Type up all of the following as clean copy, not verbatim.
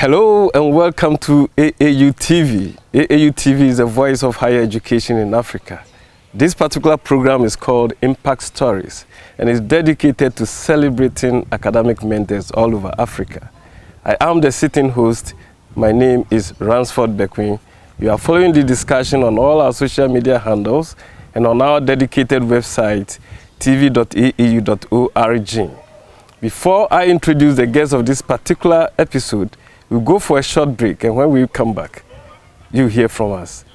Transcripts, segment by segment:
Hello and welcome to AAU TV. AAU TV is the voice of higher education in Africa. This particular program is called Impact Stories and is dedicated to celebrating academic mentors all over Africa. I am the sitting host. My name is Ransford Bekoe. You are following the discussion on all our social media handles and on our dedicated website, tv.aau.org. Before I introduce the guest of this particular episode, we'll go for a short break, and when we come back, you'll hear from us.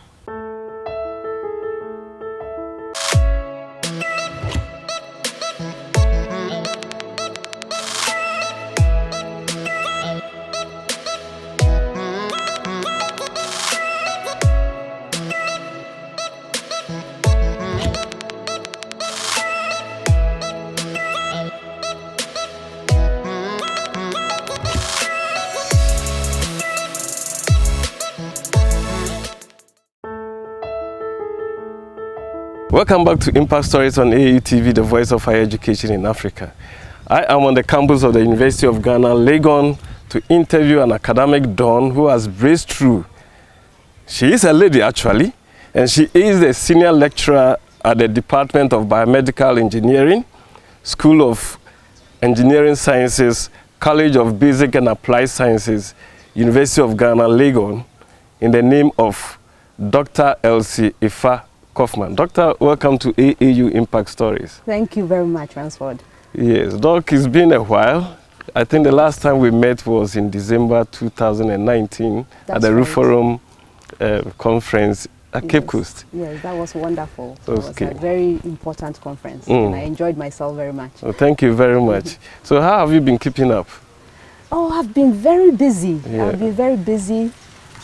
Welcome back to Impact Stories on AAU TV, the voice of higher education in Africa. I am on the campus of the University of Ghana, Legon, to interview an academic dawn who has braced through. She is a lady actually, and she is the senior lecturer at the Department of Biomedical Engineering, School of Engineering Sciences, College of Basic and Applied Sciences, University of Ghana, Legon, in the name of Dr. Elsie Effah Kaufmann. Doctor, welcome to AAU Impact Stories. Thank you very much, Ransford. Yes, Doc, it's been a while. I think the last time we met was in December 2019 at the Ruforum conference at Cape Coast. Yes, that was wonderful. It was a very important conference, and I enjoyed myself very much. Well, thank you very much. So how have you been keeping up? Oh, I've been very busy. Yeah. I've been very busy.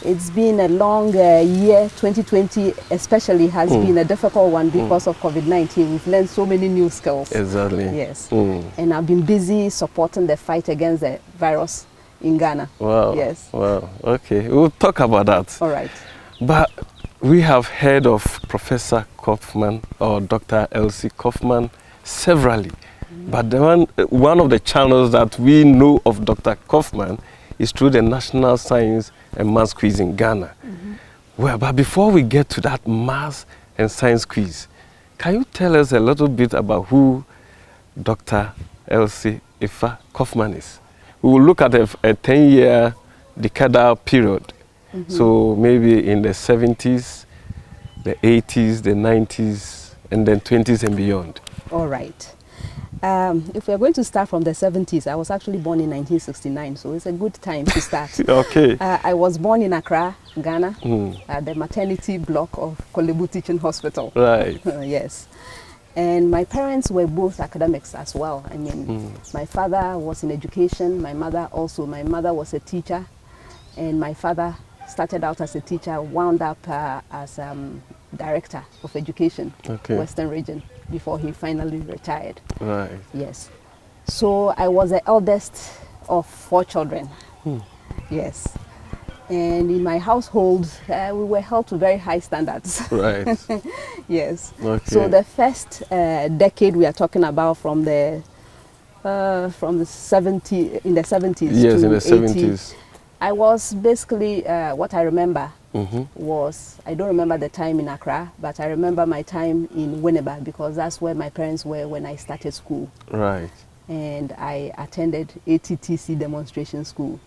It's been a long year. 2020 especially has been a difficult one because of COVID-19. We've learned so many new skills. Exactly. Yes. And I've been busy supporting the fight against the virus in Ghana. Wow. Yes. Wow. Okay. We'll talk about that. All right. But we have heard of Professor Kaufmann or Dr. Elsie Kaufmann severally. But the one of the channels that we know of Dr. Kaufmann is through the National Science and Maths Quiz in Ghana. Well, but before we get to that Maths and Science Quiz, can you tell us a little bit about who Dr. Elsie Effah Kaufmann is? We will look at a 10-year decadal period. So maybe in the 70s, the 80s, the 90s, and then 20s and beyond. All right. If we're going to start from the 70s, I was actually born in 1969, so it's a good time to start. Okay. I was born in Accra, Ghana, at the maternity block of Kolebu Teaching Hospital. Right. Yes. And my parents were both academics as well. I mean, my father was in education, my mother also. My mother was a teacher, and my father started out as a teacher, wound up as director of education, Western Region, before he finally retired. Right. Yes. So I was the eldest of 4 children. Yes. And in my household, we were held to very high standards. Right. Yes. Okay. So the first decade we are talking about from the 70s, in the 70s. Yes, to in the 70s. I was basically, what I remember was, I don't remember the time in Accra, but I remember my time in Winneba because that's where my parents were when I started school. Right. And I attended ATTC demonstration school,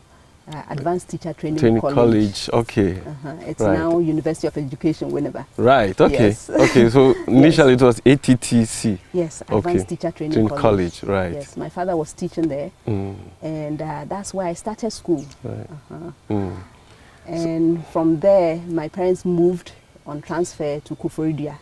Advanced Teacher Training College. Okay. It's now University of Education, Winneba. Right, okay. Yes. Okay, so initially it was ATTC. Yes, Advanced Teacher Training College. Right. Yes, my father was teaching there, and that's where I started school. Right. And from there, my parents moved on transfer to Kufuridua.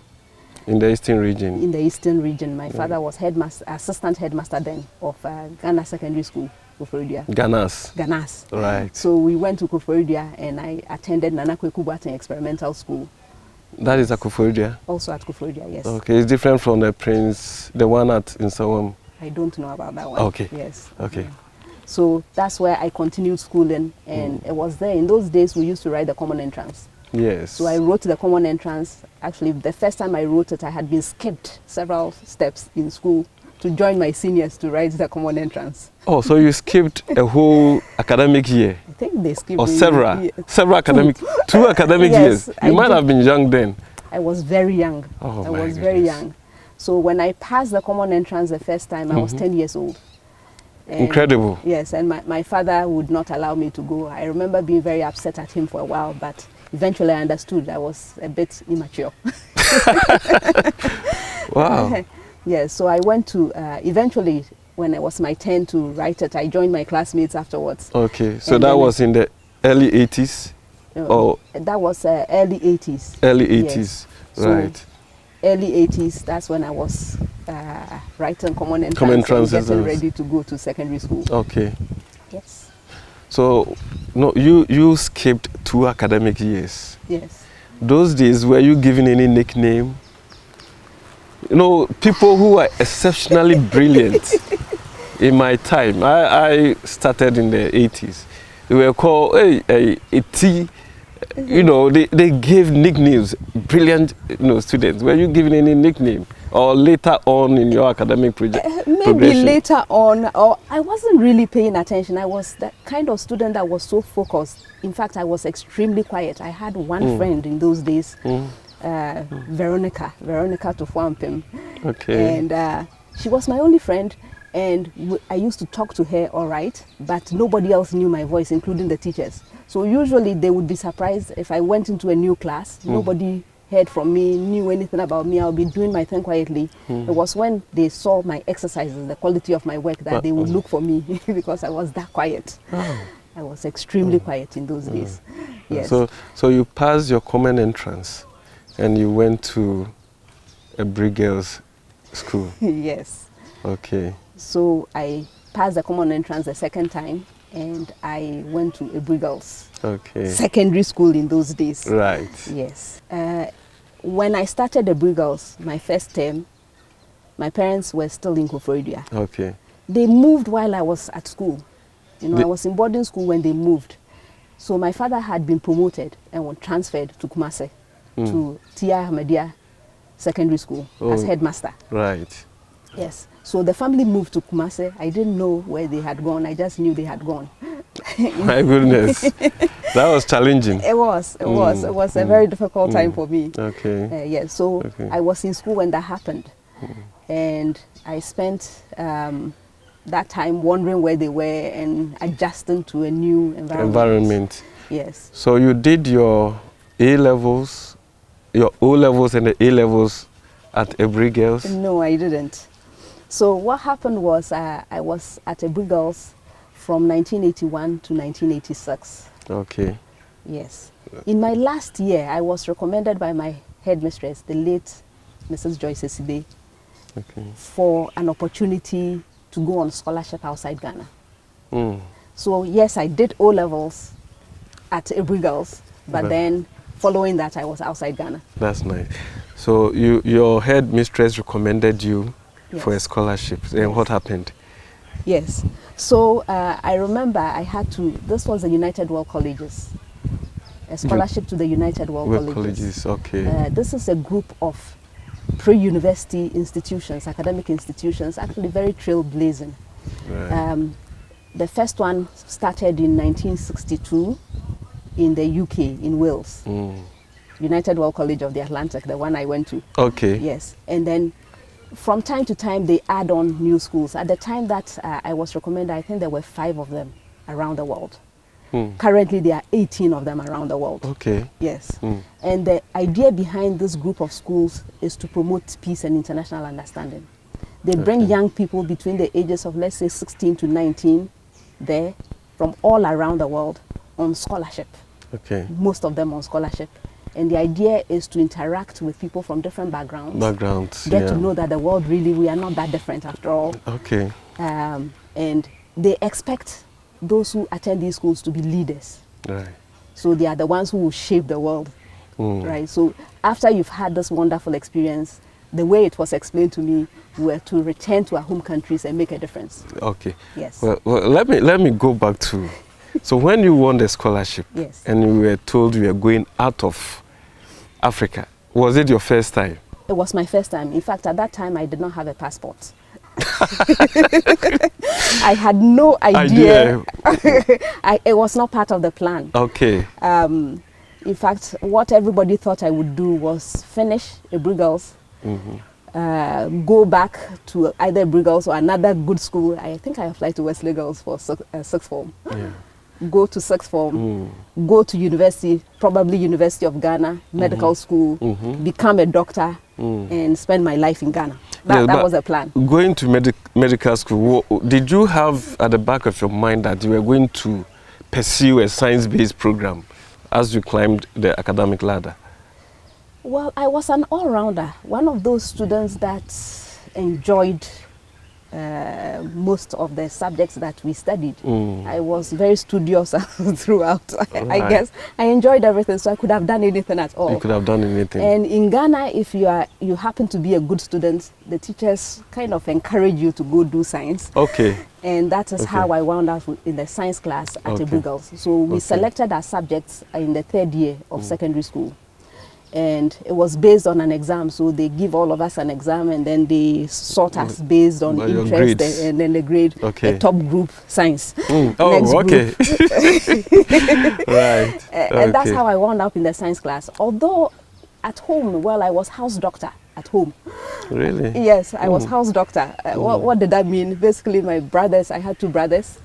In the Eastern Region? In the Eastern Region. My father was assistant headmaster then of Ghana Secondary School, Kufuridua. Ganas. Right. So we went to Kufuridua and I attended Nana Kweku Boateng Experimental School. That is at Kufuridua? Also at Kufuridua, yes. Okay, it's different from the one at Nsawam? I don't know about that one. Okay. Yes. Okay. So that's where I continued schooling, and it was there. In those days, we used to write the common entrance. Yes. So I wrote the common entrance. Actually, the first time I wrote it, I had been skipped several steps in school to join my seniors to write the common entrance. Oh, so you skipped a whole academic year? think they skipped Or several academic, two academic Yes, years. You might have been young then. I was very young. Oh, I my was very goodness. young. So when I passed the common entrance the first time, I was 10 years old. And Incredible. yes, and my father would not allow me to go. I remember being very upset at him for a while, but eventually I understood I was a bit immature. Wow. Yes, so I went to, eventually, when it was my turn to write it, I joined my classmates afterwards. Okay, so And that then was in the early 80s? Or That was early 80s. early 80s, Yes. So right. early 80s, that's when I was writing common Common entrance and entrance getting exams. ready to go to secondary school. Okay. Yes, So, no, you skipped 2 academic years. yes. Those days, were you given any nickname? You know, people who are exceptionally brilliant in my time, I started in the 80s. They were called, hey, a T. You know, they gave nicknames, brilliant, students. Were you given any nickname? Or later on in your academic Maybe progression? later on, or I wasn't really paying attention. I was that kind of student that was so focused. In fact, I was extremely quiet. I had one friend in those days, Veronica Tufuampim. Okay. And she was my only friend, and I used to talk to her all right, but nobody else knew my voice, including the teachers. So usually they would be surprised if I went into a new class, nobody heard from me, knew anything about me. I'll be doing my thing quietly. It was when they saw my exercises, the quality of my work, that they would look for me because I was that quiet. I was extremely quiet in those days. Yes. So you passed your common entrance and you went to a Girls school. Yes. Okay. So I passed the common entrance the second time, and I went to a Girls Okay. secondary school in those days. Right. Yes. When I started the Girls, my first term, my parents were still in Koforidua. Okay. They moved while I was at school. You know, I was in boarding school when they moved. So my father had been promoted and was transferred to Kumasi, to Tia Ahmadiyya Secondary School as headmaster. Right. Yes. So the family moved to Kumasi. I didn't know where they had gone. I just knew they had gone. My goodness. That was challenging. It was a very difficult time for me. Okay. Yes. So Okay. I was in school when that happened. And I spent that time wondering where they were and adjusting to a new environment. Yes. So you did your A-levels, your O-levels and the A-levels at Ebri Girls? No, I didn't. So what happened was I was at Ebri Girls from 1981 to 1986. Okay. Yes. In my last year, I was recommended by my headmistress, the late Mrs. Joyce Esibe, for an opportunity to go on scholarship outside Ghana. So yes, I did O-levels at Ebri Girls, but then following that, I was outside Ghana. That's nice. So your headmistress recommended you for a scholarship. And what happened? Yes. So I remember I had to, this was the United World Colleges, a scholarship to the United World Colleges. Okay. This is a group of pre-university institutions, academic institutions, actually very trailblazing. Right. The first one started in 1962 in the UK, in Wales. United World College of the Atlantic, the one I went to. Okay. Yes. And then from time to time, they add on new schools. At the time that I was recommended, I think there were 5 of them around the world. Currently, there are 18 of them around the world. Okay. Yes. And the idea behind this group of schools is to promote peace and international understanding. They bring young people between the ages of, let's say, 16 to 19 there from all around the world on scholarship. Okay. Most of them on scholarship. And the idea is to interact with people from different backgrounds. Get to know that the world really, we are not that different after all. Okay. And they expect those who attend these schools to be leaders. Right. So they are the ones who will shape the world. Right. So after you've had this wonderful experience, the way it was explained to me were to return to our home countries and make a difference. Okay. Yes. Well, let me go back to. So when you won the scholarship, yes, and you were told you were going out of Africa, was it your first time? It was my first time. In fact, at that time, I did not have a passport. I had no idea. It was not part of the plan. Okay. In fact, what everybody thought I would do was finish a Briggles, go back to either Briggles or another good school. I think I applied to Wesley Girls for sixth form. Yeah. Go to sixth form, go to university, probably University of Ghana, medical school, become a doctor, and spend my life in Ghana. That was the plan. Going to medical school, did you have at the back of your mind that you were going to pursue a science-based program as you climbed the academic ladder? Well, I was an all-rounder, one of those students that enjoyed most of the subjects that we studied. I was very studious throughout. I guess I enjoyed everything, so I could have done anything at all. You could have done anything. And in Ghana, if you happen to be a good student, the teachers kind of encourage you to go do science. Okay. And that is how I wound up in the science class at Briggles. So we selected our subjects in the third year of secondary school. And it was based on an exam, so they give all of us an exam and then they sort us based on interest and then the grade, the top group science. Oh, okay. Right. And that's how I wound up in the science class. Although at home, well, I was house doctor at home. Really? Yes, I was house doctor. What did that mean? Basically, my brothers, I had two brothers.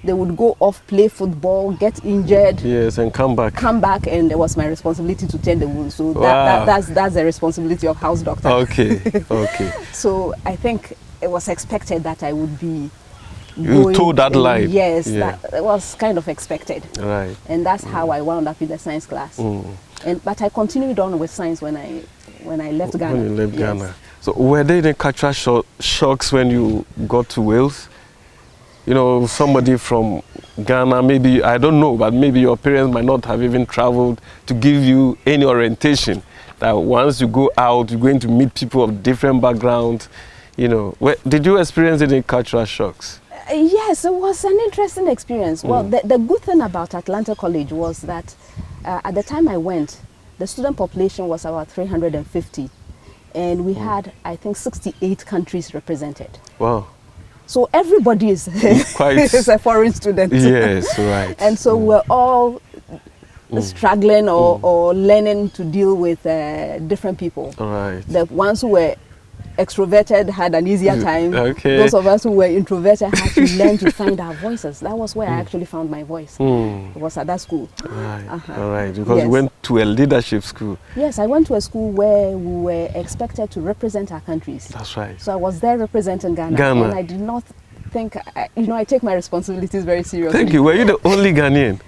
They would go off, play football, get injured. Yes, and come back. And it was my responsibility to tend the wound. So that's the responsibility of house doctor. Okay, okay. So I think it was expected that I would be You told that line. Yes, that was kind of expected. Right. And that's how I wound up in the science class. But I continued on with science when I left Ghana. When you left Ghana. So were there any cultural shocks when you got to Wales? You know, somebody from Ghana, maybe, I don't know, but maybe your parents might not have even traveled to give you any orientation. That once you go out, you're going to meet people of different backgrounds. You know, did you experience any cultural shocks? Yes, it was an interesting experience. Well, the good thing about Atlanta College was that at the time I went, the student population was about 350. And we had, I think, 68 countries represented. Wow. So everybody is is a foreign student. Yes, right. And so we're all struggling or learning to deal with different people. Right. The ones who were extroverted had an easier time. Okay. Those of us who were introverted had to learn to find our voices. That was where I actually found my voice. It was at that school. Right. All right. Because you went to a leadership school. Yes, I went to a school where we were expected to represent our countries. That's right. So I was there representing Ghana. And I did not think, I take my responsibilities very seriously. Thank you. Were you the only Ghanaian?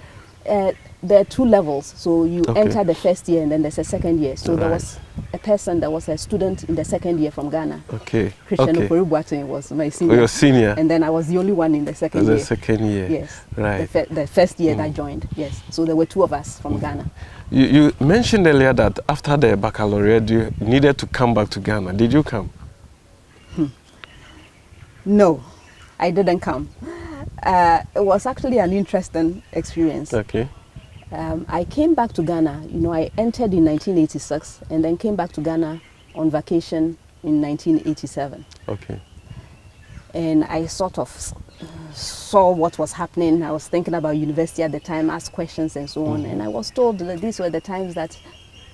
There are two levels. So you enter the first year and then there's a second year. So there was a person that was a student in the second year from Ghana. Okay. Christian Ofori was my senior. Oh, your senior. And then I was the only one in the second year. The second year. Yes. Right. The first year that I joined. Yes. So there were two of us from Ghana. You mentioned earlier that after the baccalaureate, you needed to come back to Ghana. Did you come? No, I didn't come. It was actually an interesting experience. Okay. I came back to Ghana, I entered in 1986 and then came back to Ghana on vacation in 1987. Okay. And I sort of saw what was happening. I was thinking about university at the time, asked questions and so on. And I was told that these were the times that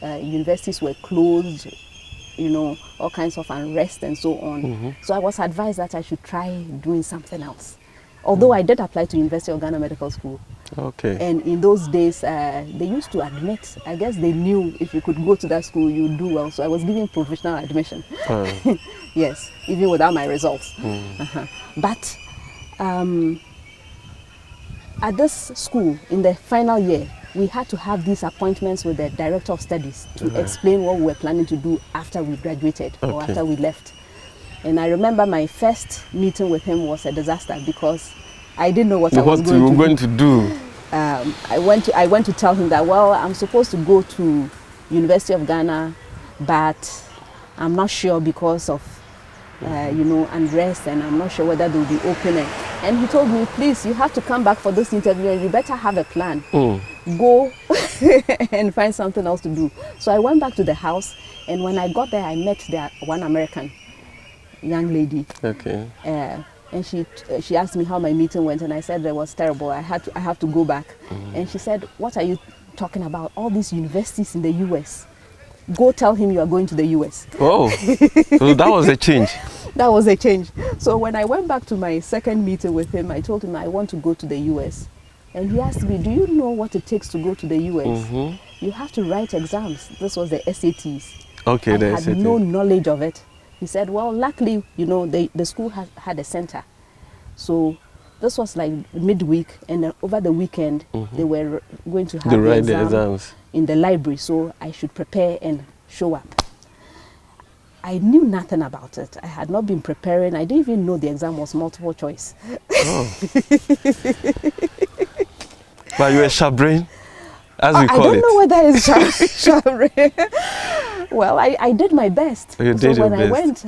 universities were closed, all kinds of unrest and so on. So I was advised that I should try doing something else. Although I did apply to University of Ghana Medical School. Okay. And in those days, they used to admit, I guess they knew if you could go to that school, you'd do well. So I was given provisional admission. Yes, even without my results. But at this school, in the final year, we had to have these appointments with the director of studies to explain what we were planning to do after we graduated or after we left. And I remember my first meeting with him was a disaster because I didn't know what I was going to do. I went to tell him that, well, I'm supposed to go to University of Ghana, but I'm not sure because of, unrest, and I'm not sure whether they'll be opening. And he told me, please, you have to come back for this interview and you better have a plan. Go and find something else to do. So I went back to the house, and when I got there, I met one American young lady. Okay. And she asked me how my meeting went, and I said it was terrible. I have to go back. And she said, "What are you talking about? All these universities in the US. Go tell him you are going to the US." Oh, so that was a change. That was a change. So when I went back to my second meeting with him, I told him I want to go to the US. And he asked me, "Do you know what it takes to go to the US? You have to write exams." This was the SATs. Okay, I had no knowledge of it. He said, "Well, luckily, you know, the school had a center." So this was like midweek, and then over the weekend, they were going to have the exams in the library. So I should prepare and show up. I knew nothing about it. I had not been preparing. I didn't even know the exam was multiple choice. Oh. But you were sharp-brained, as we call it. I don't know whether it's sharp-brained. Well, I did my best. You did your best. I went,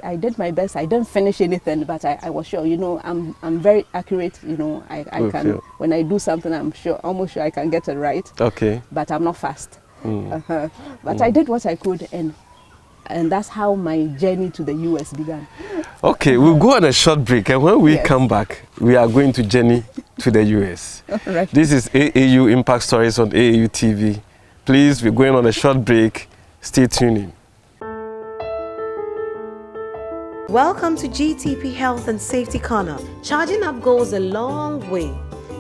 I did my best. I didn't finish anything, but I was sure. You know, I'm very accurate. You know, I can, when I do something, I'm almost sure I can get it right. Okay. But I'm not fast. But I did what I could, and that's how my journey to the US began. Okay, we'll go on a short break, and when we come back, we are going to journey to the US. Right. This is AAU Impact Stories on AAU TV. Please, we're going on a short break. Stay tuned in. Welcome to GTP Health and Safety Corner. Charging up goes a long way.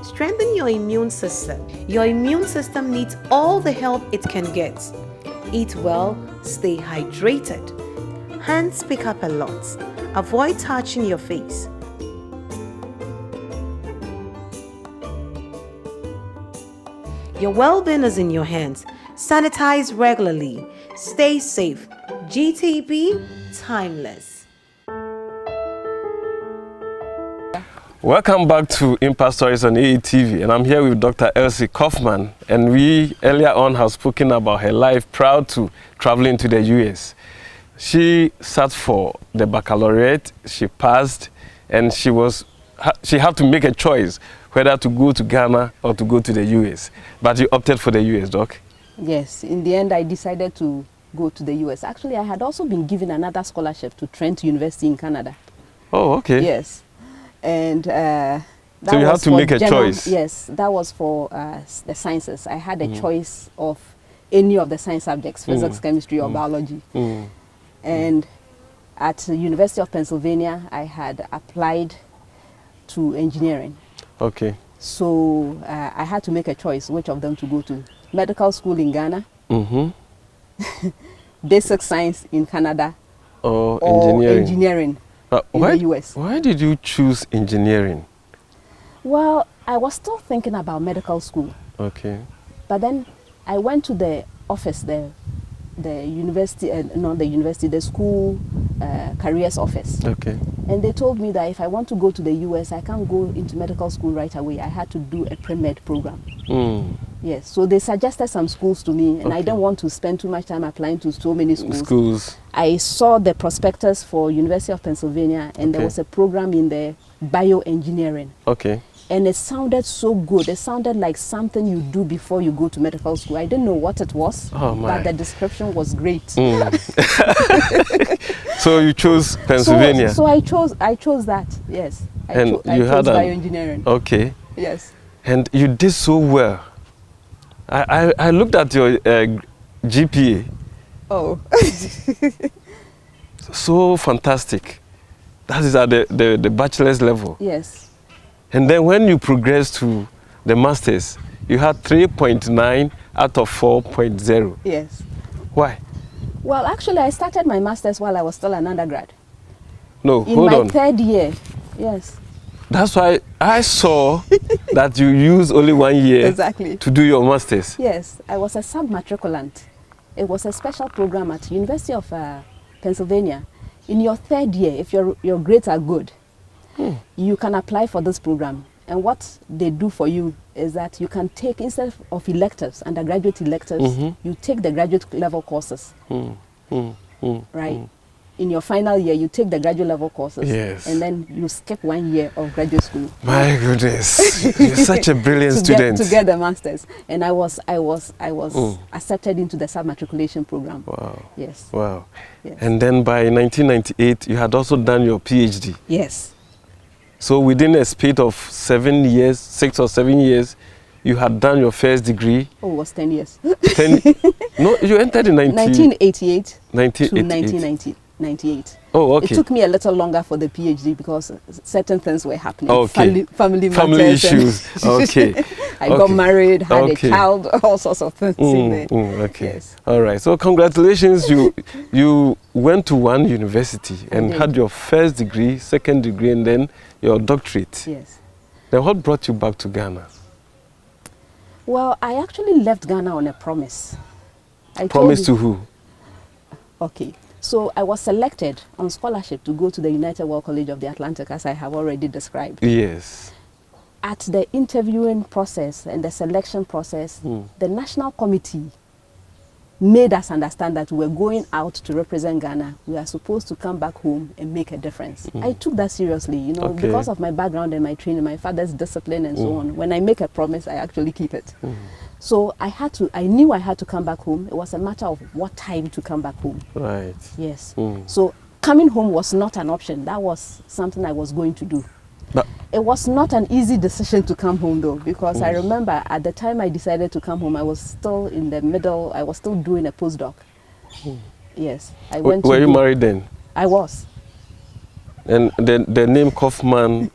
Strengthen your immune system. Your immune system needs all the help it can get. Eat well, stay hydrated. Hands pick up a lot. Avoid touching your face. Your well-being is in your hands. Sanitize regularly. Stay safe. GTP, timeless. Welcome back to Impact Stories on AATV, and I'm here with Dr. Elsie Kaufmann, and we earlier on have spoken about her life prior to traveling to the US. She sat for the baccalaureate, she passed, and she had to make a choice whether to go to Ghana or to go to the US. But you opted for the US, Doc? Yes, in the end I decided to go to the US. Actually, I had also been given another scholarship to Trent University in Canada. Oh, okay. Yes. And that so you had to make a choice. Yes, that was for the sciences. I had a choice of any of the science subjects, physics, chemistry, or biology. And at the University of Pennsylvania, I had applied to engineering. Okay. So I had to make a choice which of them to go to. Medical school in Ghana, basic science in Canada, or engineering in the US. Why did you choose engineering? Well, I was still thinking about medical school. Okay. But then I went to the office, the university, the school careers office. Okay. And they told me that if I want to go to the US, I can't go into medical school right away. I had to do a pre-med program. Yes, so they suggested some schools to me, and I didn't want to spend too much time applying to so many schools. I saw the prospectus for University of Pennsylvania, and there was a program in the bioengineering. Okay. And it sounded so good. It sounded like something you do before you go to medical school. I didn't know what it was, but the description was great. So you chose Pennsylvania. So I chose that. Yes. I chose bioengineering. Okay. Yes. And you did so well. I looked at your GPA. Oh. So fantastic. That is at the bachelor's level. Yes. And then when you progressed to the master's, you had 3.9 out of 4.0. Yes. Why? Well, actually, I started my master's while I was still an undergrad. No, hold on. In my third year, yes. That's why I saw that you used only 1 year to do your master's. Yes, I was a sub-matriculant. It was a special program at University of Pennsylvania. In your third year, if your grades are good, you can apply for this program. And what they do for you is that you can take, instead of electives, undergraduate electives, you take the graduate level courses. Right? In your final year, you take the graduate level courses. Yes. And then you skip 1 year of graduate school. My goodness. You're such a brilliant student. To get the master's. And I was accepted into the sub-matriculation program. Wow. Yes. Wow. Yes. And then by 1998, you had also done your PhD. Yes. So within a speed of 7 years, 6 or 7 years, you had done your first degree. Oh, it was 10 years. 10, no, you entered in 1988 to 1988. 1998. Oh, okay. It took me a little longer for the PhD because certain things were happening. Okay. Family issues. Okay. I got married, had a child, all sorts of things in there. Okay. Yes. All right. So congratulations. You went to one university and had your first degree, second degree, and then your doctorate. Yes. Then what brought you back to Ghana? Well, I actually left Ghana on a promise. Promise to who? Okay. So I was selected on scholarship to go to the United World College of the Atlantic, as I have already described. Yes. At the interviewing process and the selection process, the National Committee made us understand that we were going out to represent Ghana. We are supposed to come back home and make a difference. I took that seriously, you know, because of my background and my training, my father's discipline and so on. When I make a promise, I actually keep it. So I knew I had to come back home. It was a matter of what time to come back home. Right. Yes. So coming home was not an option. That was something I was going to do. But it was not an easy decision to come home though, because I remember at the time I decided to come home, I was still in the middle, I was still doing a postdoc. Yes. Were you married then? I was. And the name Kaufmann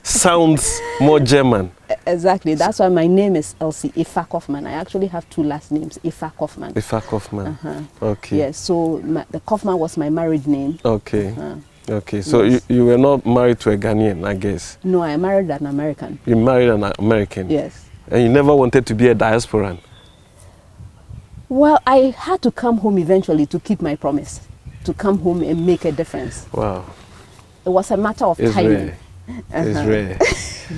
sounds more German. Exactly. That's why my name is Elsie Effah Kaufmann. I actually have two last names, Effah Kaufmann. Effah Kaufmann. Okay. Yes. So the Kaufmann was my married name. Okay. Okay. So you were not married to a Ghanaian, I guess. No, I married an American. You married an American. Yes. And you never wanted to be a diasporan. Well, I had to come home eventually to keep my promise, to come home and make a difference. Wow. It was a matter of timing. Rare. It's rare.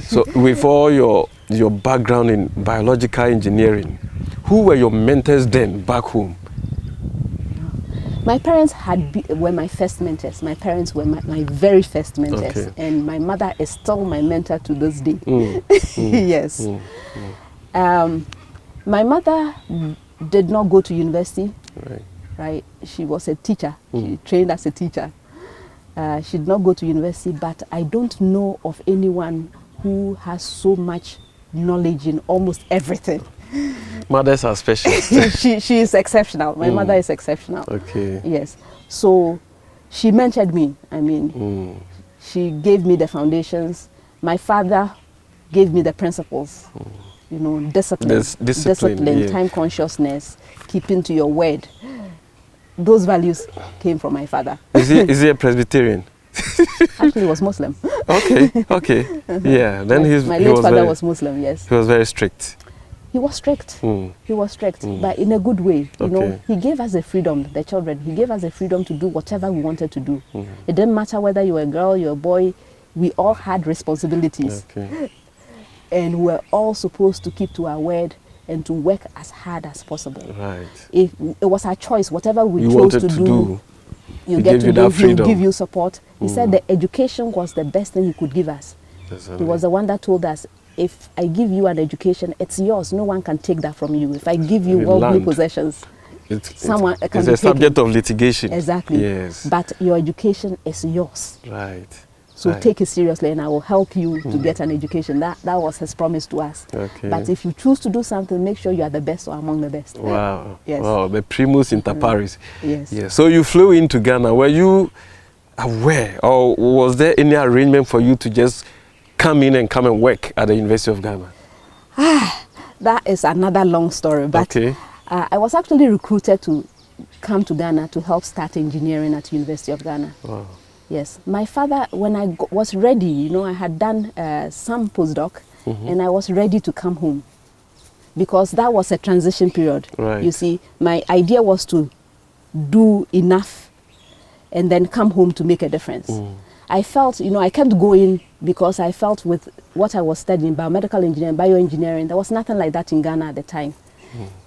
So with all your background in biological engineering, who were your mentors then back home? My parents were my first mentors. My parents were my very first mentors. Okay. And my mother is still my mentor to this day. Yes. My mother did not go to university. Right. She was a teacher. She trained as a teacher. She did not go to university, but I don't know of anyone who has so much knowledge in almost everything. Mothers are special. she is exceptional. My mother is exceptional. Okay. Yes. So she mentored me. I mean, she gave me the foundations. My father gave me the principles. You know, discipline, time consciousness, keeping to your word. Those values came from my father. Is he a Presbyterian? Actually, he was Muslim. Okay. Yeah. Then my late father was Muslim. Yes. He was very strict. He was strict. He was strict, but in a good way. You know, he gave us the freedom, the children. He gave us the freedom to do whatever we wanted to do. It didn't matter whether you were a girl, you were a boy. We all had responsibilities, and we were all supposed to keep to our word and to work as hard as possible. Right. If it was our choice, whatever we chose to do, you get to do. He'll give you support. He said the education was the best thing he could give us. He was the one that told us, if I give you an education, it's yours. No one can take that from you. If I give you worldly possessions, someone can it's a subject of litigation. Exactly. Yes. But your education is yours. Right. So take it seriously, and I will help you to get an education. That was his promise to us. Okay. But if you choose to do something, make sure you are the best or among the best. Wow. Yes. Wow. The primus inter pares. Yes. Yes. So you flew into Ghana. Were you aware, or was there any arrangement for you to just come in and come and work at the University of Ghana? That is another long story. But I was actually recruited to come to Ghana to help start engineering at University of Ghana. Wow. Yes. My father, when I was ready, you know, I had done some postdoc, and I was ready to come home because that was a transition period. Right. You see, my idea was to do enough and then come home to make a difference. I felt, you know, I kept going because I felt with what I was studying, biomedical engineering, bioengineering, there was nothing like that in Ghana at the time.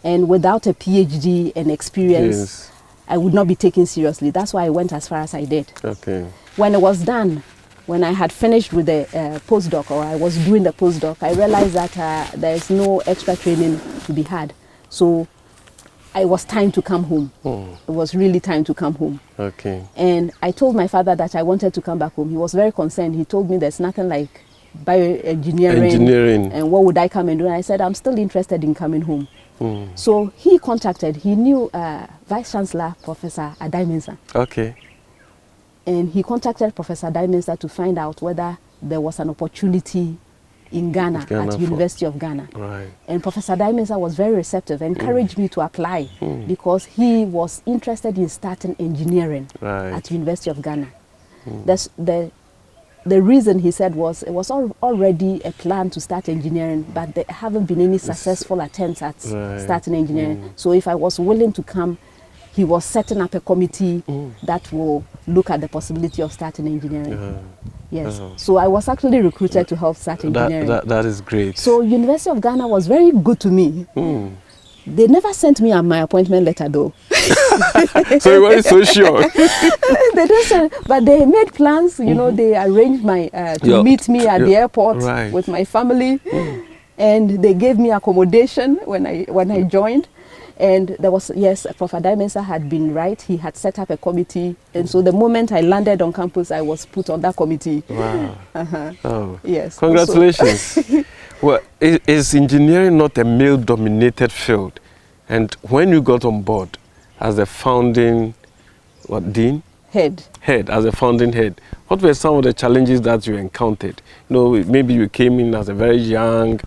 And without a PhD and experience, I would not be taken seriously. That's why I went as far as I did. Okay. When it was done, when I had finished with the postdoc, or I was doing the postdoc, I realized that there is no extra training to be had. So it was time to come home. It was really time to come home. Okay. And I told my father that I wanted to come back home. He was very concerned. He told me there's nothing like bioengineering. And what would I come and do? And I said, I'm still interested in coming home. So he knew Vice Chancellor Professor Adai-Mensah. Okay. And he contacted Professor Adai-Mensah to find out whether there was an opportunity in Ghana at University of Ghana. Right. And Professor Adai-Mensah was very receptive, encouraged me to apply because he was interested in starting engineering at University of Ghana. The reason he said was it was already a plan to start engineering, but there haven't been any successful attempts at starting engineering. So if I was willing to come, he was setting up a committee that will look at the possibility of starting engineering. Yes. So I was actually recruited to help start engineering. That is great. So University of Ghana was very good to me. They never sent me my appointment letter though. So you weren't so sure. They didn't send, but they made plans. You know, they arranged to meet me at the airport with my family, and they gave me accommodation when I joined. And there was, Prof. Adai-Mensah had been right. He had set up a committee. And so the moment I landed on campus, I was put on that committee. Wow. Oh. Yes. Congratulations. Well, is engineering not a male-dominated field? And when you got on board as the founding, dean? Head, as a founding head, what were some of the challenges that you encountered? You know, maybe you came in as a very young,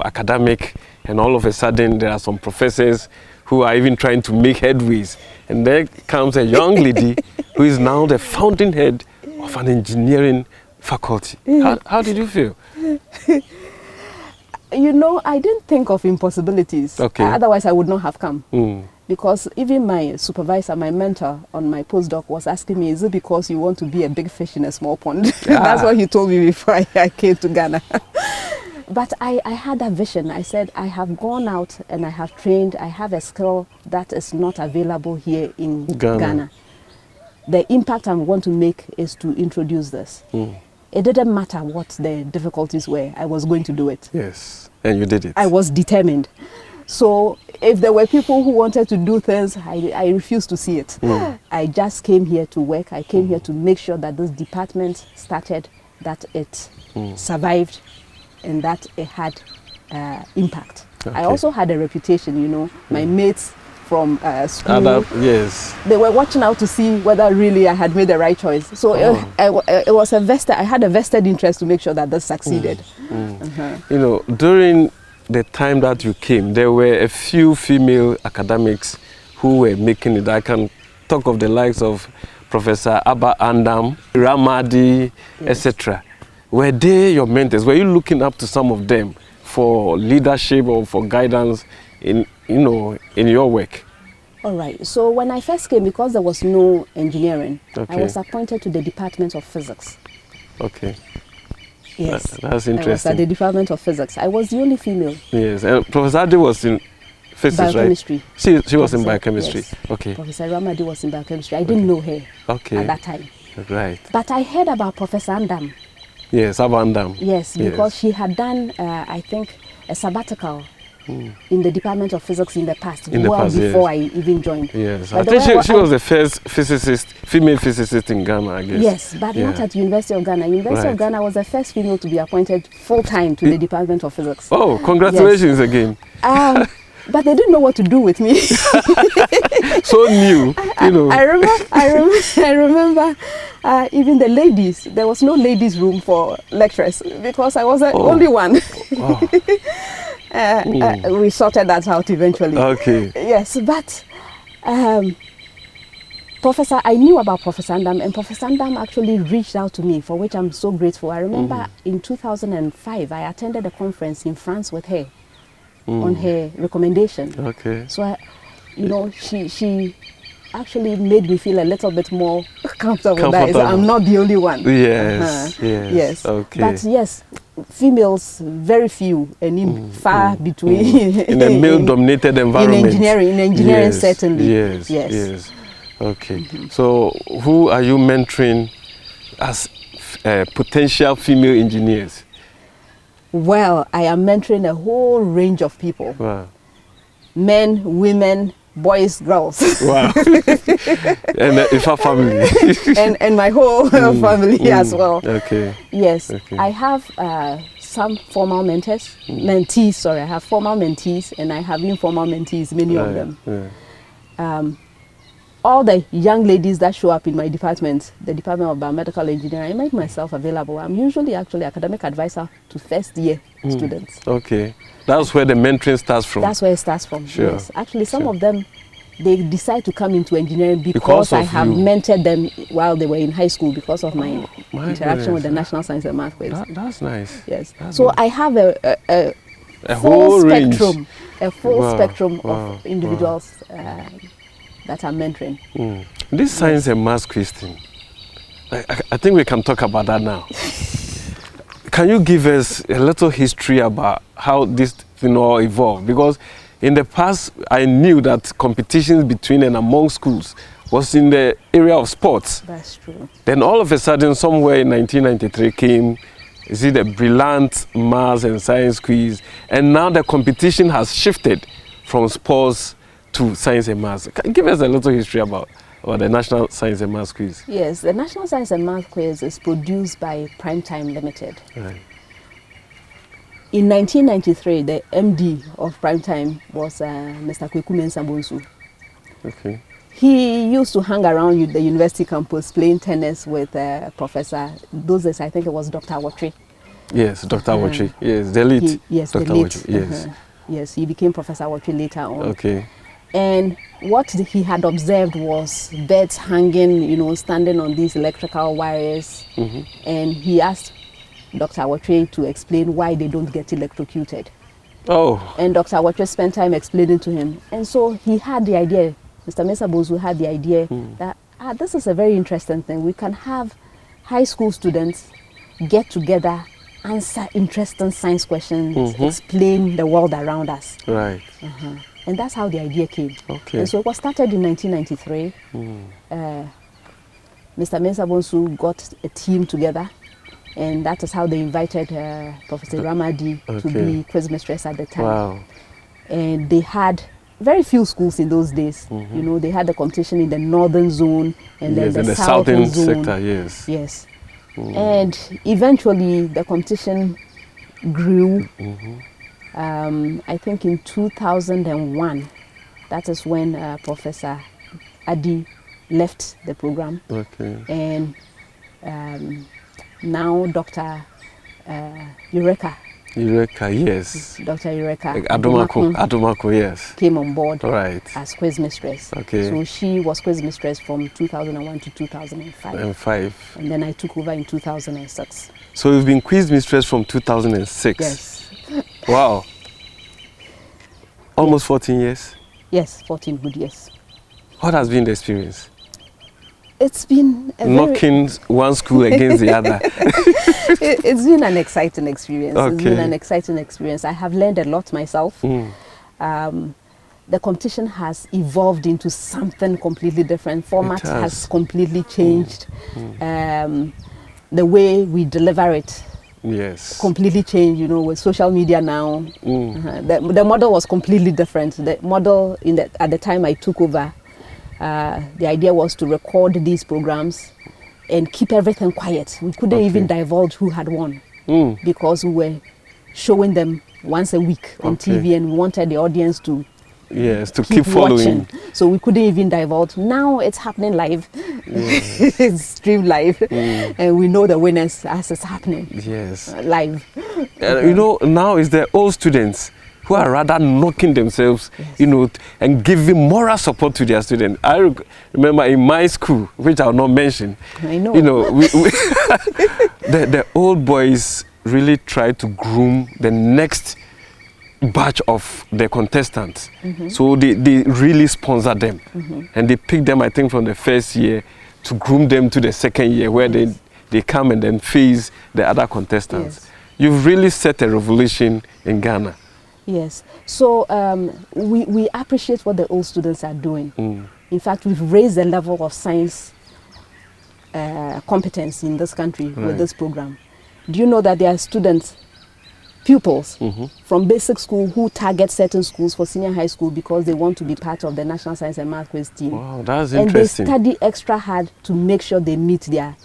academic, and all of a sudden there are some professors who are even trying to make headways. And there comes a young lady who is now the founding head of an engineering faculty. How did you feel? I didn't think of impossibilities. Okay. Otherwise, I would not have come. Because even my supervisor, my mentor on my postdoc was asking me, is it because you want to be a big fish in a small pond? That's what he told me before I came to Ghana. But I had a vision. I said, I have gone out and I have trained. I have a skill that is not available here in Ghana. The impact I want to make is to introduce this. It didn't matter what the difficulties were. I was going to do it. Yes, and you did it. I was determined. So if there were people who wanted to do things, I refused to see it. I just came here to work. I came here to make sure that this department started, that it survived, and that it had impact. Okay. I also had a reputation, my mates from school. They were watching out to see whether really I had made the right choice. So it was I had a vested interest to make sure that this succeeded. During the time that you came, there were a few female academics who were making it. I can talk of the likes of Professor Abba Andam, Ramadi, etc. Were they your mentors? Were you looking up to some of them for leadership or for guidance in your work? All right. So when I first came, because there was no engineering, I was appointed to the Department of Physics. Okay. Yes. That's interesting. I was at the Department of Physics. I was the only female. Yes. And Professor Ade was in physics, biochemistry. Right? She was in biochemistry. Yes. Okay. Professor Ramadi was in biochemistry. I didn't know her at that time. Right. But I heard about Professor Andam. Yes, Abba Andam. Yes, because she had done, I think, a sabbatical in the Department of Physics in the past, before I even joined. Yes, I think she was the first female physicist in Ghana, I guess. Yes, but not at University of Ghana. University of Ghana was the first female to be appointed full-time to the Department of Physics. Oh, congratulations again. But they didn't know what to do with me. So new, I remember even the ladies. There was no ladies' room for lecturers because I was the only one. We sorted that out eventually. Okay. Yes, but I knew about Professor Andam, and Professor Andam actually reached out to me, for which I'm so grateful. I remember in 2005, I attended a conference in France with her on her recommendation. Okay. So, she actually made me feel a little bit more comfortable. That I'm not the only one. Yes. Okay. But yes, females very few and far between. In a male-dominated environment. In engineering certainly. Yes. Okay. So who are you mentoring as potential female engineers? Well, I am mentoring a whole range of people. Wow. Men, women, boys, girls. Wow. And the Effah family. and my whole family as well. Okay. Yes. Okay. I have some formal mentees, sorry. I have formal mentees and I have informal mentees, many of them. Yeah. All the young ladies that show up in my department, the Department of Biomedical Engineering, I make myself available. I'm usually actually academic advisor to first year students. Okay. That's where the mentoring starts from. That's where it starts from. Sure. Yes. Actually, some of them, they decide to come into engineering because I have you. mentored them while they were in high school because of my interaction with the goodness. National Science and Math Quiz. That's nice. Yes. That's So nice. I have a whole full range. spectrum, a full Wow, spectrum wow, of individuals that I'm mentoring. This science and math quiz thing, I think we can talk about that now. Can you give us a little history about how this thing all evolved? Because in the past, I knew that competitions between and among schools was in the area of sports. That's true. Then all of a sudden, somewhere in 1993 came, is it the brilliant maths and science quiz? And now the competition has shifted from sports to science and maths. Can you give us a little history about the National Science and Maths Quiz? Yes, the National Science and Math Quiz is produced by Primetime Limited. Right. In 1993, the MD of Primetime was Mr. Kwekumen. Okay. He used to hang around the university campus playing tennis with Professor, those days I think it was Dr. Watri. Yes, Dr. Watri. Yes, the late. Yes, Dr. the late. Watri. Yes. Yes, he became Professor Watri later on. Okay. And what he had observed was birds hanging, standing on these electrical wires. And he asked Dr. Watri to explain why they don't get electrocuted. Oh. And Dr. Watri spent time explaining to him. And so he had the idea, Mr. Mensah Bozu had the idea that this is a very interesting thing. We can have high school students get together, answer interesting science questions, explain the world around us. Right. And that's how the idea came. Okay. And so it was started in 1993. Mr. Mensah Bozu got a team together, and that is how they invited Professor Ramadi to be Quiz Mistress at the time. Wow. And they had very few schools in those days. They had the competition in the northern zone and then the southern zone. Sector, yes. Yes. And eventually the competition grew. I think in 2001, that is when Professor Adi left the program. Okay. And now Dr. Eureka, yes. Dr. Eureka Adomako, yes. came on board as Quiz Mistress. Okay. So she was Quiz Mistress from 2001 to 2005. And then I took over in 2006. So you've been Quiz Mistress from 2006? Yes. Wow. Almost 14 years? Yes, 14 good years. What has been the experience? It's been knocking one school against the other. It's been an exciting experience. Okay. It's been an exciting experience. I have learned a lot myself. The competition has evolved into something completely different. Format has completely changed. The way we deliver it completely changed, with social media now. The model was completely different. The model at the time I took over, the idea was to record these programs and keep everything quiet. We couldn't even divulge who had won because we were showing them once a week on TV, and we wanted the audience to keep following. Watching. So we couldn't even divulge. Now it's happening live. It's streamed live, and we know the winners as it's happening. Yes, live. Now it's the old students who are rather knocking themselves, and giving moral support to their students. I remember in my school, which I'll not mention, I know. The old boys really try to groom the next batch of the contestants. So they really sponsor them. And they pick them, I think, from the first year to groom them to the second year, where they come and then face the other contestants. Yes. You've really set a revolution in Ghana. Yes. So we appreciate what the old students are doing. In fact, we've raised the level of science competence in this country with this program. Do you know that there are students pupils from basic school who target certain schools for senior high school because they want to be part of the National Science and Math Quiz team. Wow, that's and interesting. And they study extra hard to make sure they meet their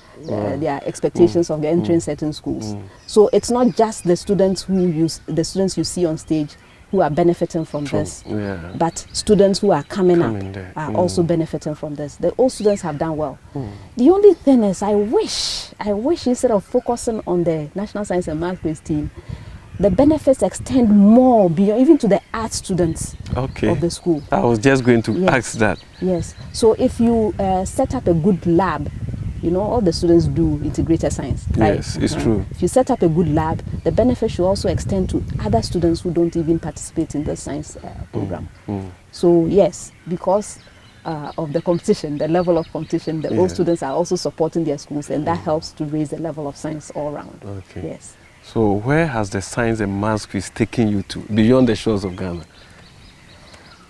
expectations of entering certain schools. So it's not just the students you see on stage who are benefiting from this, but students who are coming up are also benefiting from this. The old students have done well. The only thing is, I wish instead of focusing on the National Science and Math Quiz team, the benefits extend more beyond, even to the art students of the school. I was just going to ask that. Yes. So if you set up a good lab, you know, all the students do integrated science, right? Yes, it's true. If you set up a good lab, the benefit should also extend to other students who don't even participate in the science program. So yes, because of the competition, the level of competition, the old students are also supporting their schools, and that helps to raise the level of science all around. Okay. Yes. So where has the Science and Maths Quiz taken you to, beyond the shores of Ghana?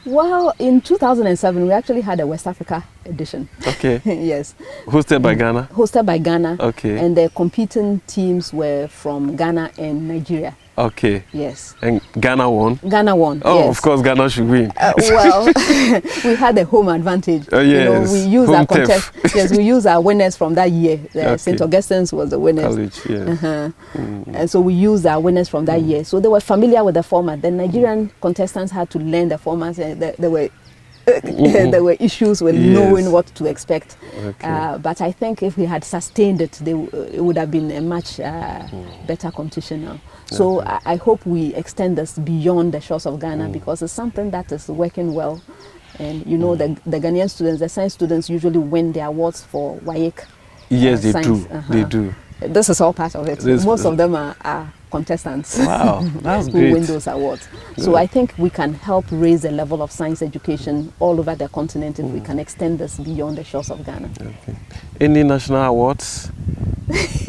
Well, in 2007, we actually had a West Africa edition. Okay. Yes. Hosted by Ghana? Hosted by Ghana. Okay. And the competing teams were from Ghana and Nigeria. Okay. Yes. And Ghana won? Ghana won. Oh, yes. Of course, Ghana should win. Well, we had the home advantage. Yes. You know, we used home our contest. Yes, we used our winners from that year. St. Augustine's was the winners. College, yes. And so we used our winners from that year. So they were familiar with the format. The Nigerian contestants had to learn the formats. There were issues with knowing what to expect. Okay. But I think if we had sustained it, it would have been a much better competition now. So I hope we extend this beyond the shores of Ghana, because it's something that is working well. And you know, the Ghanaian students, the science students usually win their awards for WAEC. Yes, they science. do. They do. This is all part of it. Most of them are contestants. Wow, that's who great. win those awards. So I think we can help raise the level of science education all over the continent if we can extend this beyond the shores of Ghana. Okay. Any national awards?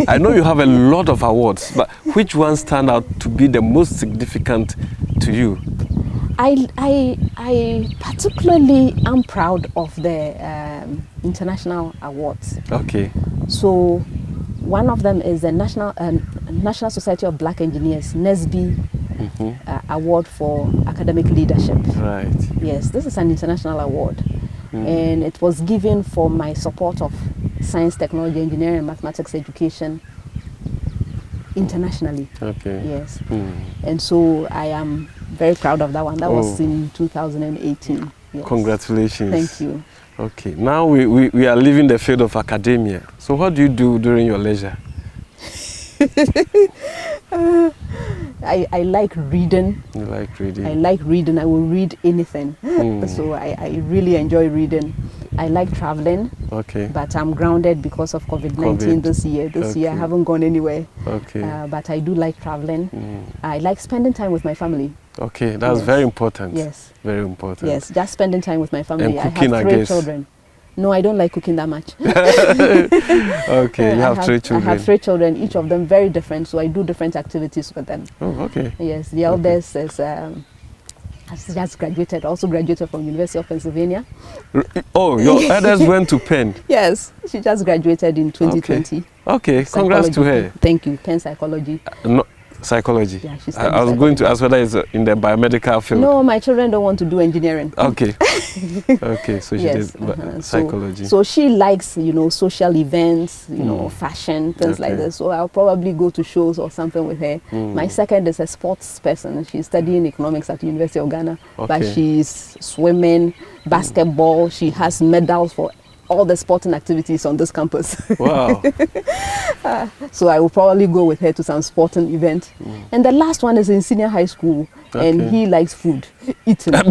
I know you have a lot of awards, but which ones stand out to be the most significant to you? I particularly am proud of the international awards. Okay. So one of them is the National Society of Black Engineers, NSB Award for Academic Leadership. Right. Yes, this is an international award. And it was given for my support of science, technology, engineering, and mathematics education internationally. Okay. Yes. And so I am very proud of that one. That was in 2018. Yes. Congratulations. Thank you. Okay. Now we are leaving the field of academia. So what do you do during your leisure? I like reading. You like reading? I like reading. I will read anything. So I really enjoy reading. I like traveling. Okay. But I'm grounded because of COVID-19 this year. This year I haven't gone anywhere. Okay. But I do like traveling. I like spending time with my family. Okay, that's very important. Yes. Very important. Yes, just spending time with my family. And cooking, I have 3 children. No, I don't like cooking that much. Okay, you have 3 children. I have 3 children, each of them very different, so I do different activities with them. Oh, okay. Yes, the eldest is has just graduated, also graduated from University of Pennsylvania. Oh, your eldest went to Penn? Yes, she just graduated in 2020. Okay, congrats to her. Thank you, Penn Psychology. No, psychology. Yeah, she's I was going to ask whether it's in the biomedical field. No, my children don't want to do engineering. Okay. Okay, so she did psychology. So she likes, you know, social events, you know, fashion, things like this. So I'll probably go to shows or something with her. My second is a sports person. She's studying economics at the University of Ghana. But she's swimming, basketball. She has medals for all the sporting activities on this campus. Wow. So I will probably go with her to some sporting event. And the last one is in senior high school. And he likes food, eating. But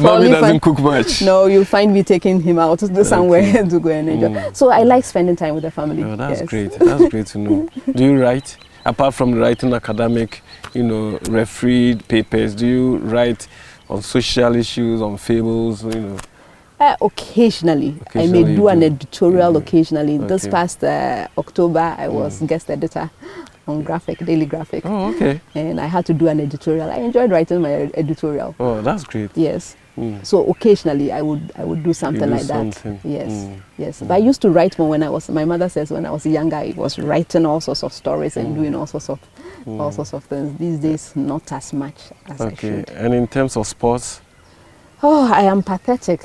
mommy doesn't cook much. No, you'll find me taking him out somewhere to go and enjoy. So I like spending time with the family. Oh, that's great. That's great to know. Do you write? Apart from writing academic, you know, refereed papers, do you write on social issues, on fables, you know? Occasionally. I may do an editorial occasionally. This past October, I was guest editor on graphic, daily graphic. Oh, okay. And I had to do an editorial. I enjoyed writing my editorial. Oh, that's great. Yes. So occasionally I would do something like that. Yes, yes. But I used to write more when I was. My mother says when I was younger, I was writing all sorts of stories and doing all sorts of things. These days, not as much as I should. And in terms of sports? Oh, I am pathetic.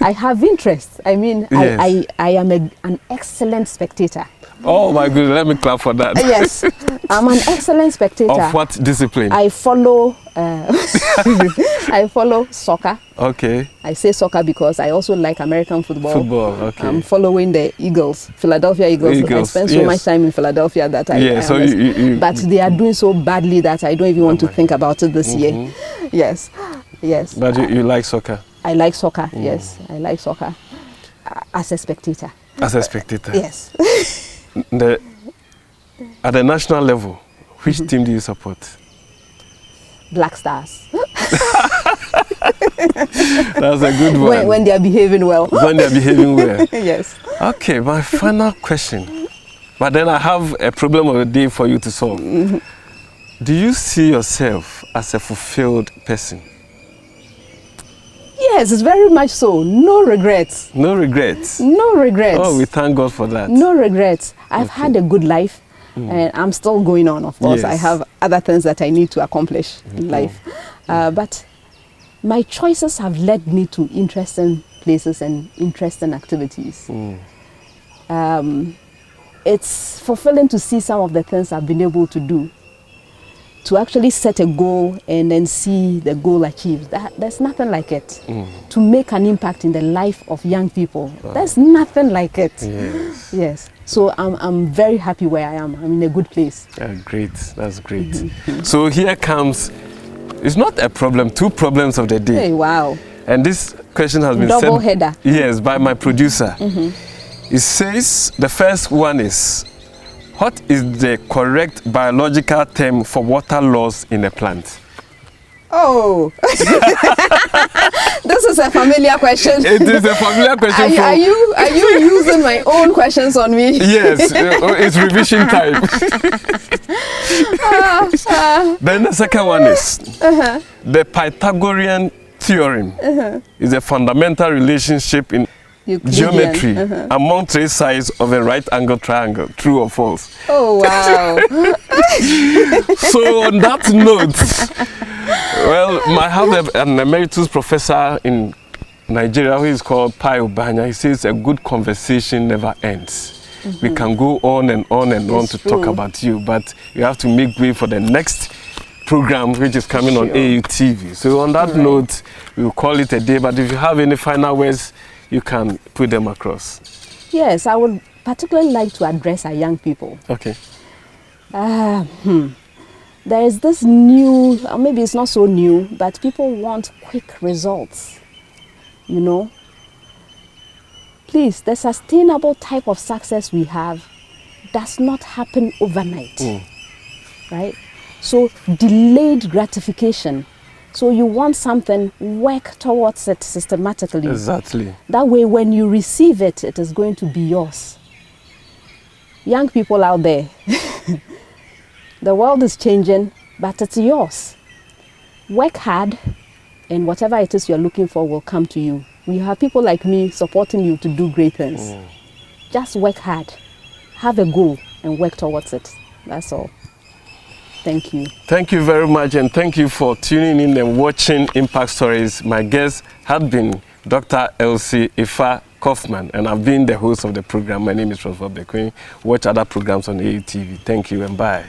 I have interest. I mean, yes. I am an excellent spectator. Oh my goodness, let me clap for that. Yes, I'm an excellent spectator. Of what discipline? I follow I follow soccer. Okay. I say soccer because I also like American football. Football, okay. I'm following the Eagles, Philadelphia Eagles. I spend so much time in Philadelphia that but they are doing so badly that I don't even want to think about it this year. Yes, yes. But you like soccer? I like soccer, yes. I like soccer as a spectator. As a spectator? Yes. At the national level, which team do you support? Black Stars. That's a good one. When they are behaving well. When they are behaving well. Yes. Okay, my final question. But then I have a problem of the day for you to solve. Do you see yourself as a fulfilled person? Yes, it's very much so. No regrets. No regrets? No regrets. Oh, we thank God for that. No regrets. I've had a good life. And I'm still going on, of course. Yes. I have other things that I need to accomplish in life. But my choices have led me to interesting places and interesting activities. It's fulfilling to see some of the things I've been able to do. To actually set a goal and then see the goal achieved. There's nothing like it. To make an impact in the life of young people. There's nothing like it. Yes. Yes. So I'm very happy where I am. I'm in a good place. Great. That's great. So here comes, it's not a problem, two problems of the day. Hey, wow. And this question has been double header. Yes, by my producer. It says, the first one is, what is the correct biological term for water loss in a plant? Oh, this is a familiar question. It is a familiar question. Are you using my own questions on me? Yes, it's revision time. Then the second one is the Pythagorean theorem is a fundamental relationship in geometry among three sides of a right-angled triangle. True or false? Oh, wow. So on that note, well, I have an emeritus professor in Nigeria who is called Pai Obanya. He says a good conversation never ends. We can go on and on and on to talk about you, but you have to make way for the next program which is coming on AUTV. So on that note, we will call it a day, but if you have any final words, you can put them across. Yes, I would particularly like to address our young people. Okay. There is this new, or maybe it's not so new, but people want quick results, you know. Please, the sustainable type of success we have does not happen overnight, right? So delayed gratification. So you want something, work towards it systematically. Exactly. That way when you receive it, it is going to be yours. Young people out there, the world is changing, but it's yours. Work hard, and whatever it is you're looking for will come to you. We have people like me supporting you to do great things. Just work hard, have a goal, and work towards it. That's all. Thank you. Thank you very much, and thank you for tuning in and watching Impact Stories. My guest had been Dr. Elsie Effah Kaufmann, and I've been the host of the program. My name is Ransford Bekoe. Watch other programs on AUTV. Thank you and bye.